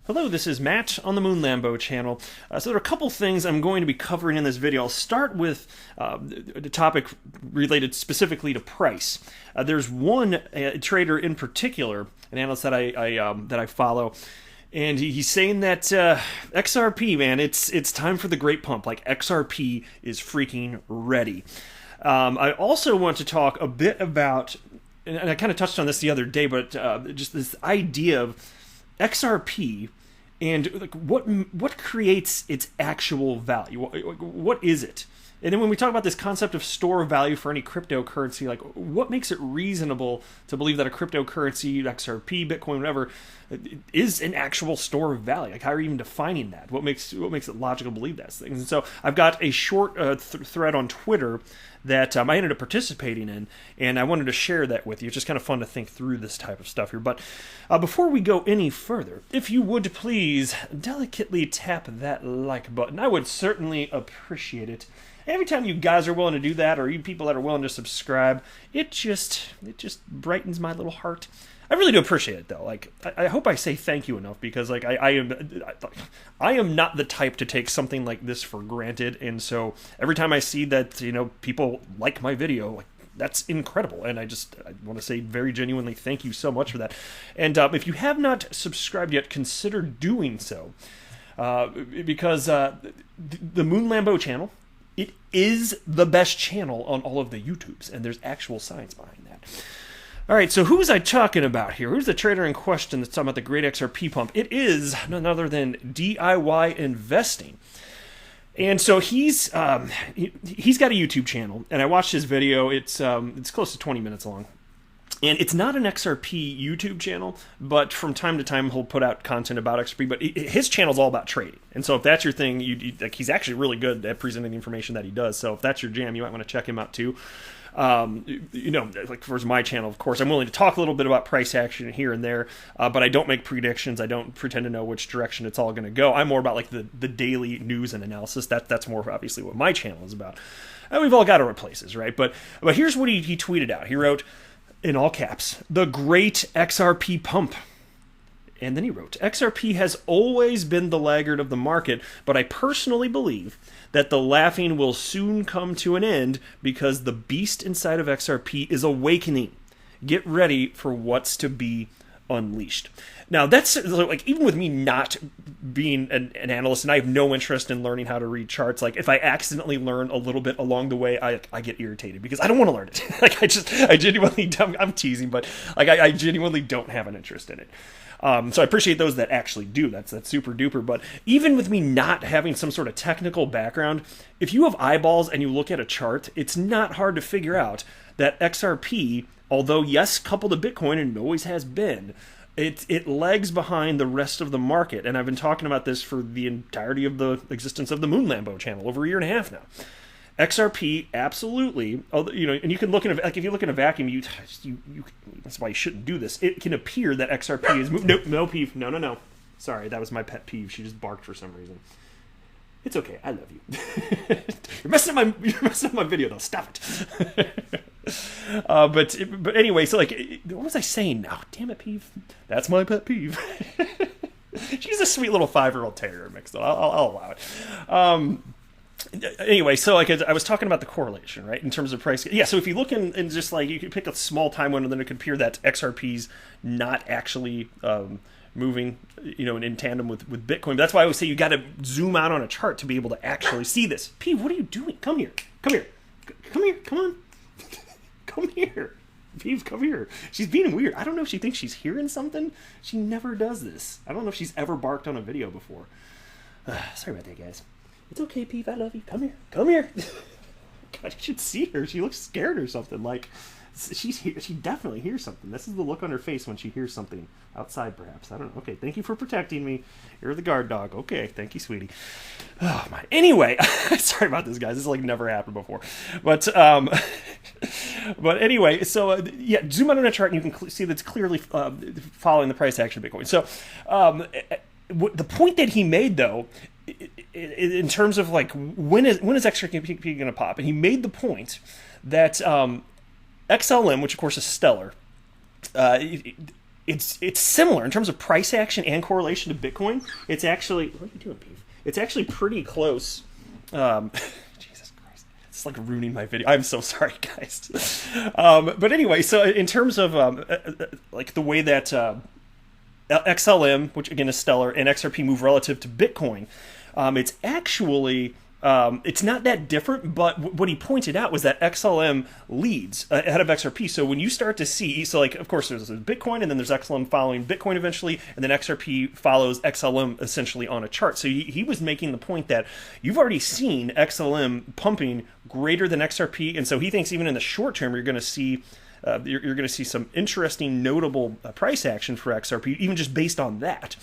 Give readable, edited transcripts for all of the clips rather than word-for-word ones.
Hello, this is Matt on the Moon Lambo channel. So there are a couple things I'm going to be covering in this video. I'll start with the topic related specifically to price. There's one trader in particular, an analyst that I follow, and he's saying that XRP, man, it's time for the great pump. Like XRP is freaking ready. I also want to talk a bit about, and I kind of touched on this the other day, but just this idea of XRP and like what creates its actual value. What is it? And then when we talk about this concept of store of value for any cryptocurrency, like what makes it reasonable to believe that a cryptocurrency, XRP, Bitcoin, whatever, is an actual store of value? Like how are you even defining that? What makes it logical to believe that things? And so I've got a short thread on Twitter that I ended up participating in, and I wanted to share that with you. It's just kind of fun to think through this type of stuff here. But before we go any further, if you would please delicately tap that like button, I would certainly appreciate it. Every time you guys are willing to do that, or you people that are willing to subscribe, it just brightens my little heart. I really do appreciate it, though. Like, I hope I say thank you enough, because like I am not the type to take something like this for granted, and so every time I see that people like my video, like that's incredible, and I want to say very genuinely thank you so much for that. And if you have not subscribed yet, consider doing so, because the Moon Lambo channel, it is the best channel on all of the YouTubes, and there's actual science behind that. All right, so who was I talking about here? Who's the trader in question that's talking about the great XRP pump? It is none other than DIY Investing. And so he's got a YouTube channel, and I watched his video. It's close to 20 minutes long. And it's not an XRP YouTube channel, but from time to time he'll put out content about XRP. But his channel's all about trading, and so if that's your thing, he's actually really good at presenting the information that he does. So if that's your jam, you might want to check him out too. Like for my channel, of course, I'm willing to talk a little bit about price action here and there, but I don't make predictions. I don't pretend to know which direction it's all going to go. I'm more about like the daily news and analysis. That's more obviously what my channel is about. And we've all got our places, right? But here's what he tweeted out. He wrote, in all caps, "The great XRP pump." And then he wrote, "XRP has always been the laggard of the market, but I personally believe that the laughing will soon come to an end because the beast inside of XRP is awakening. Get ready for what's to be unleashed." Now, that's like, even with me not being an analyst, and I have no interest in learning how to read charts, like if I accidentally learn a little bit along the way, I get irritated because I don't want to learn it. Like I genuinely don't. I'm teasing, but like I genuinely don't have an interest in it. So I appreciate those that actually do. That's super duper. But even with me not having some sort of technical background, if you have eyeballs and you look at a chart, it's not hard to figure out that XRP, although yes, coupled to Bitcoin and always has been, it lags behind the rest of the market. And I've been talking about this for the entirety of the existence of the Moon Lambo channel, over a year and a half now. XRP, absolutely. And you can look in like if you look in a vacuum, you that's why you shouldn't do this. It can appear that XRP is no peeve. No. Sorry, that was my pet peeve. She just barked for some reason. It's okay. I love you. You're messing up my video though. Stop it. But anyway, so like, what was I saying now? Damn it, peeve. That's my pet peeve. She's a sweet little 5-year-old terrier mix, though. I'll allow it. Anyway, so like I was talking about the correlation, right, in terms of price. Yeah, so if you look in just like, you can pick a small time window, then it could appear that XRP's not actually moving, in tandem with Bitcoin. But that's why I always say you got to zoom out on a chart to be able to actually see this. Pete, what are you doing? Come here. Come on. Come here. Pete, come here. She's being weird. I don't know if she thinks she's hearing something. She never does this. I don't know if she's ever barked on a video before. Sorry about that, guys. It's okay, Peeve. I love you. Come here. God, you should see her. She looks scared or something. Like, she definitely hears something. This is the look on her face when she hears something outside, perhaps. I don't know. Okay, thank you for protecting me. You're the guard dog. Okay, thank you, sweetie. Oh, my. Anyway, sorry about this, guys. This like never happened before. But anyway, so, yeah, zoom out on a chart and you can see that's clearly following the price action of Bitcoin. So, the point that he made, though, in terms of like when is XRP going to pop, and he made the point that XLM, which of course is Stellar, it's similar in terms of price action and correlation to Bitcoin. It's actually, what are you doing, Pete? It's actually pretty close. Jesus Christ, it's like ruining my video. I'm so sorry, guys. But anyway, so in terms of like the way that XLM, which again is Stellar, and XRP move relative to Bitcoin, it's actually it's not that different, but what he pointed out was that XLM leads ahead of XRP. So when you start to see, so like, of course, there's Bitcoin, and then there's XLM following Bitcoin eventually, and then XRP follows XLM essentially on a chart. So he was making the point that you've already seen XLM pumping greater than XRP, and so he thinks even in the short term, you're going to see you're going to see some interesting, notable price action for XRP, even just based on that.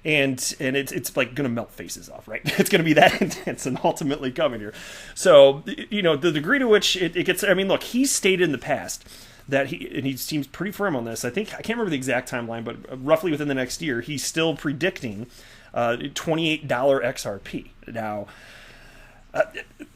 And it's like going to melt faces off, right? It's going to be that intense and ultimately coming here. So, you know, the degree to which it gets, I mean, look, he's stated in the past that he seems pretty firm on this. I can't remember the exact timeline, but roughly within the next year, he's still predicting $28 XRP. Now,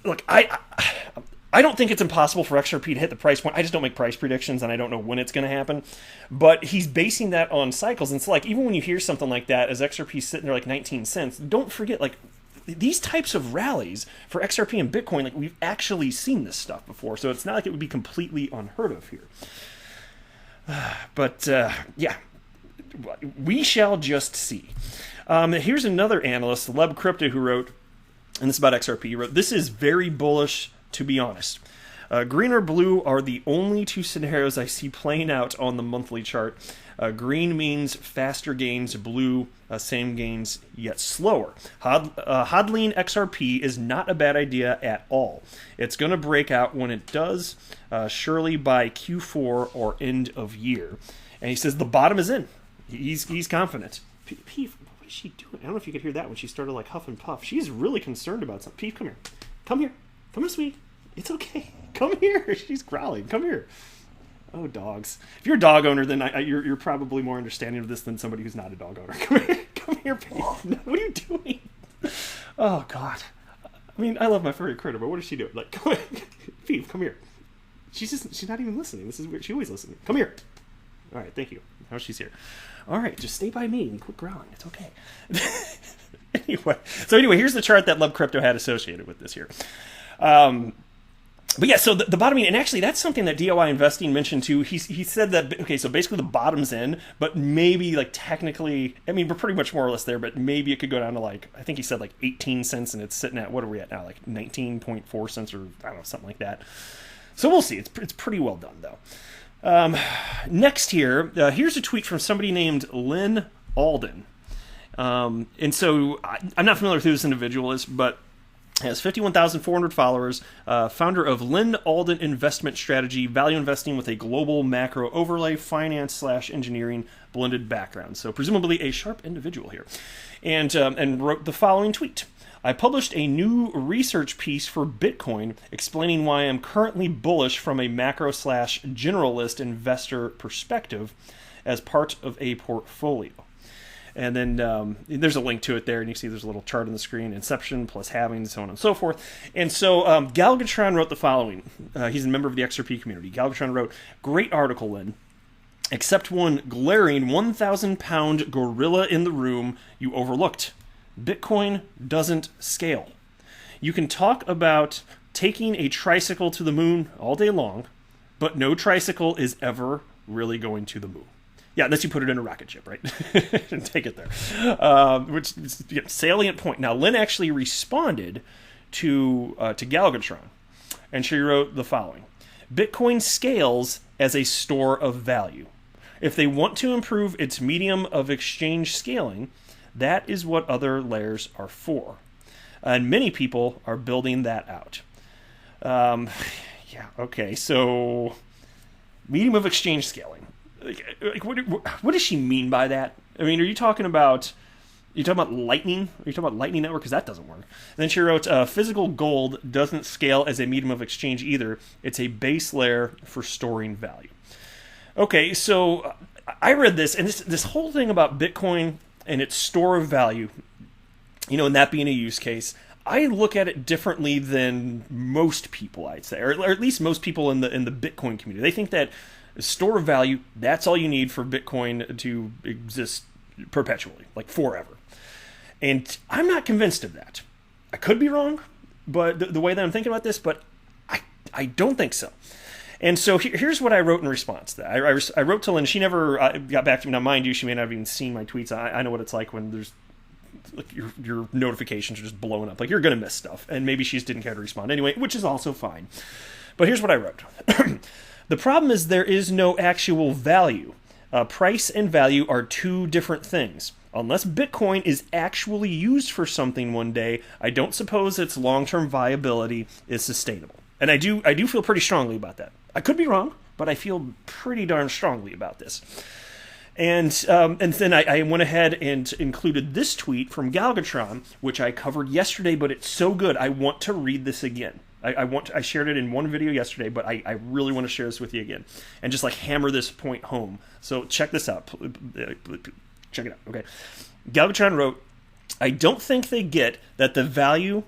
look, I don't think it's impossible for XRP to hit the price point. I just don't make price predictions, and I don't know when it's going to happen. But he's basing that on cycles. And so, like, even when you hear something like that, as XRP's sitting there like 19 cents, don't forget, like, these types of rallies for XRP and Bitcoin, like, we've actually seen this stuff before. So it's not like it would be completely unheard of here. But, yeah, we shall just see. Here's another analyst, Leb Crypto, who wrote, and this is about XRP, he wrote, "This is very bullish, to be honest. Green or blue are the only two scenarios I see playing out on the monthly chart. Green means faster gains, blue, same gains, yet slower. Hodling XRP is not a bad idea at all. It's going to break out when it does, surely by Q4 or end of year." And he says the bottom is in. He's confident. Peef, what is she doing? I don't know if you could hear that when she started like huff and puff. She's really concerned about something. Peef, come here. Come here. Come here, sweet. It's okay. Come here. She's growling. Come here. Oh, dogs. If you're a dog owner, then you're probably more understanding of this than somebody who's not a dog owner. Come here. Come here, Peef. What are you doing? Oh, God. I mean, I love my furry critter, but what is she doing? Like, come here. Peef, come here. She's not even listening. This is weird. She always listens. Come here. All right, thank you. Now she's here. All right, just stay by me and quit growling. It's okay. Anyway, here's the chart that Love Crypto had associated with this here. But yeah, so the bottoming, and actually that's something that DIY Investing mentioned too. He said that, okay, so basically the bottom's in, but maybe like technically, I mean, we're pretty much more or less there, but maybe it could go down to like, I think he said like 18 cents and it's sitting at, what are we at now? Like 19.4 cents or I don't know, something like that. So we'll see. It's pretty well done though. Next here, here's a tweet from somebody named Lynn Alden. And so I'm not familiar with who this individual is, but has 51,400 followers, founder of Lynn Alden Investment Strategy, value investing with a global macro overlay, finance/engineering blended background. So presumably a sharp individual here. And wrote the following tweet. "I published a new research piece for Bitcoin explaining why I'm currently bullish from a macro/generalist investor perspective as part of a portfolio." And then there's a link to it there, and you see there's a little chart on the screen, inception plus halving, so on and so forth. And so Galgatron wrote the following. He's a member of the XRP community. Galgatron wrote, "Great article, Lynn. Except one glaring 1,000-pound gorilla in the room you overlooked. Bitcoin doesn't scale. You can talk about taking a tricycle to the moon all day long, but no tricycle is ever really going to the moon." Yeah, unless you put it in a rocket ship, right? And take it there. Which is a salient point. Now, Lynn actually responded to Galgatron, and she wrote the following. "Bitcoin scales as a store of value. If they want to improve its medium of exchange scaling, that is what other layers are for. And many people are building that out." Yeah, okay, so medium of exchange scaling. Like, what does she mean by that? I mean, are you talking about Lightning? Are you talking about Lightning Network? Because that doesn't work. And then she wrote, "Physical gold doesn't scale as a medium of exchange either. It's a base layer for storing value." Okay, so I read this, and this whole thing about Bitcoin and its store of value, you know, and that being a use case, I look at it differently than most people, I'd say, or at least most people in the Bitcoin community. They think that A store of value, that's all you need for Bitcoin to exist perpetually, like forever. And I'm not convinced of that. I could be wrong, but the way that I'm thinking about this, but I don't think so. And so here's what I wrote in response to that. I wrote to Lynn. She never got back to me. Now, mind you, she may not have even seen my tweets. I know what it's like when there's like your notifications are just blowing up. Like, you're going to miss stuff. And maybe she just didn't care to respond anyway, which is also fine. But here's what I wrote. The problem is there is no actual value. Price and value are two different things. Unless Bitcoin is actually used for something one day, I don't suppose its long-term viability is sustainable. And I do feel pretty strongly about that. I could be wrong, but I feel pretty darn strongly about this. And then I went ahead and included this tweet from Galgatron, which I covered yesterday, but it's so good, I want to read this again. I shared it in one video yesterday, but I really want to share this with you again and just like hammer this point home. So check this out. Check it out. Okay. Galvatron wrote, I don't think they get that the value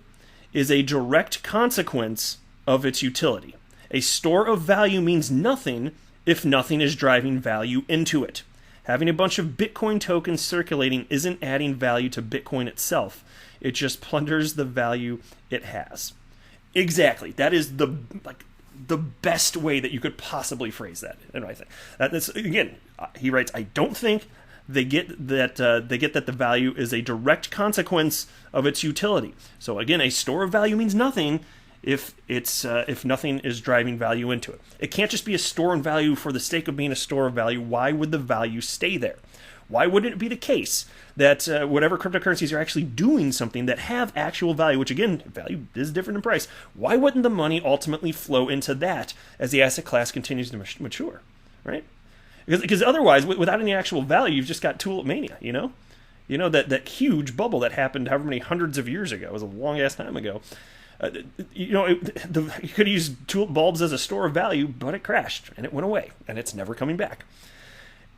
is a direct consequence of its utility. A store of value means nothing if nothing is driving value into it. Having a bunch of Bitcoin tokens circulating isn't adding value to Bitcoin itself. It just plunders the value it has. Exactly. That is the best way that you could possibly phrase that. And I think that's, again, he writes, I don't think they get that the value is a direct consequence of its utility. So again, a store of value means nothing if nothing is driving value into it. It can't just be a store of value for the sake of being a store of value. Why would the value stay there? Why wouldn't it be the case that whatever cryptocurrencies are actually doing something that have actual value, which again, value is different in price, why wouldn't the money ultimately flow into that as the asset class continues to mature, right? Because otherwise, without any actual value, you've just got tulip mania, you know? You know, that huge bubble that happened however many hundreds of years ago. It was a long-ass time ago. You could use tulip bulbs as a store of value, but it crashed, and it went away, and it's never coming back.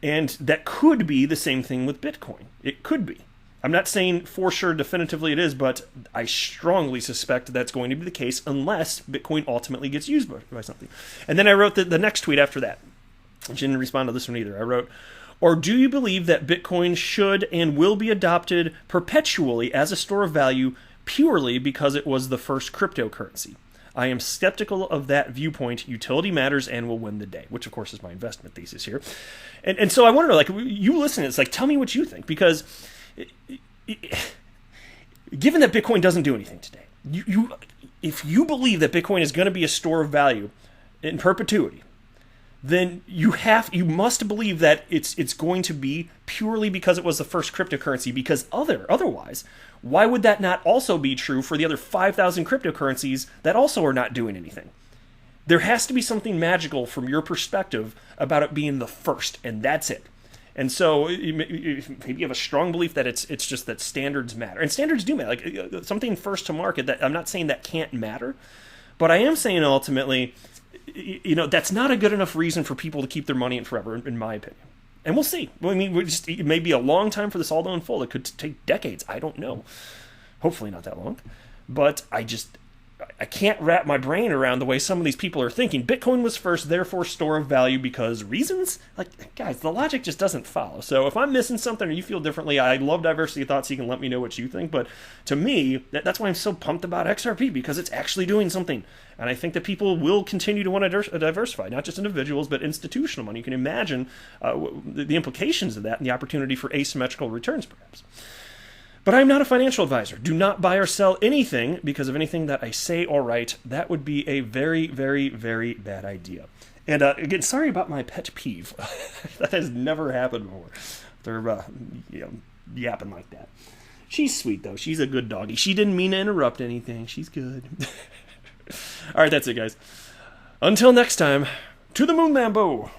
And that could be the same thing with Bitcoin. It could be. I'm not saying for sure definitively it is, but I strongly suspect that's going to be the case unless Bitcoin ultimately gets used by something. And then I wrote the next tweet after that. I didn't respond to this one either. I wrote, or do you believe that Bitcoin should and will be adopted perpetually as a store of value purely because it was the first cryptocurrency? I am skeptical of that viewpoint. Utility matters and will win the day, which of course is my investment thesis here. And so I want to know, like, you listen to this, like, tell me what you think, because given that Bitcoin doesn't do anything today, if you believe that Bitcoin is going to be a store of value in perpetuity, then you must believe that it's going to be purely because it was the first cryptocurrency, because otherwise, why would that not also be true for the other 5,000 cryptocurrencies that also are not doing anything? There has to be something magical from your perspective about it being the first, and that's it. And so maybe you have a strong belief that it's just that standards matter. And standards do matter. Like something first to market, that I'm not saying that can't matter, but I am saying ultimately, that's not a good enough reason for people to keep their money in forever, in my opinion. And we'll see. I mean, it may be a long time for this all to unfold. It could take decades. I don't know. Hopefully not that long. But I can't wrap my brain around the way some of these people are thinking. Bitcoin was first, therefore store of value because reasons? Like, guys, the logic just doesn't follow. So if I'm missing something or you feel differently, I love diversity of thought, so you can let me know what you think. But to me, that's why I'm so pumped about XRP, because it's actually doing something. And I think that people will continue to want to diversify, not just individuals, but institutional money. You can imagine the implications of that and the opportunity for asymmetrical returns, perhaps. But I'm not a financial advisor. Do not buy or sell anything because of anything that I say or write. That would be a very, very, very bad idea. And again, sorry about my pet peeve. That has never happened before. They're yapping like that. She's sweet, though. She's a good doggy. She didn't mean to interrupt anything. She's good. All right, that's it, guys. Until next time, to the moon, Lambo.